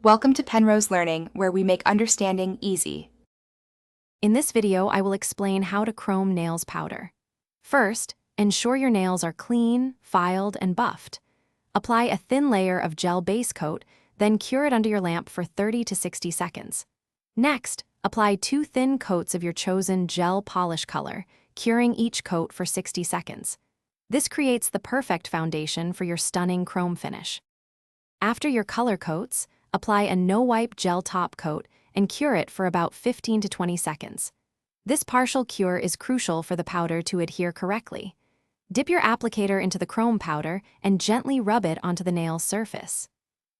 Welcome to Penrose Learning, where we make understanding easy. In this video, I will explain how to chrome nails powder. First, ensure your nails are clean, filed, and buffed. Apply a thin layer of gel base coat, then cure it under your lamp for 30 to 60 seconds. Next, apply 2 thin coats of your chosen gel polish color, curing each coat for 60 seconds. This creates the perfect foundation for your stunning chrome finish. After your color coats, apply a no-wipe gel top coat and cure it for about 15 to 20 seconds. This partial cure is crucial for the powder to adhere correctly. Dip your applicator into the chrome powder and gently rub it onto the nail's surface.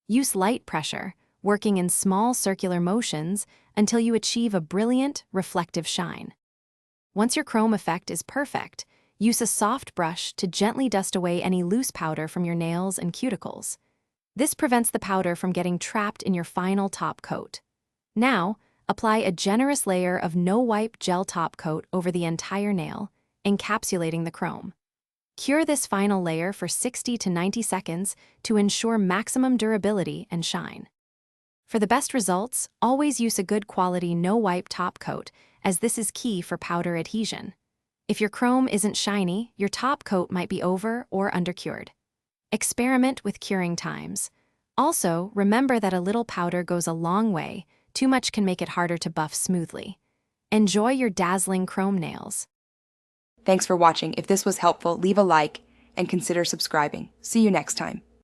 Use light pressure, working in small circular motions until you achieve a brilliant, reflective shine. Once your chrome effect is perfect, use a soft brush to gently dust away any loose powder from your nails and cuticles. This prevents the powder from getting trapped in your final top coat. Now, apply a generous layer of no-wipe gel top coat over the entire nail, encapsulating the chrome. Cure this final layer for 60 to 90 seconds to ensure maximum durability and shine. For the best results, always use a good quality no-wipe top coat, as this is key for powder adhesion. If your chrome isn't shiny, your top coat might be over or undercured. Experiment with curing times. Also, remember that a little powder goes a long way. Too much can make it harder to buff smoothly. Enjoy your dazzling chrome nails. Thanks for watching. If this was helpful, leave a like and consider subscribing. See you next time.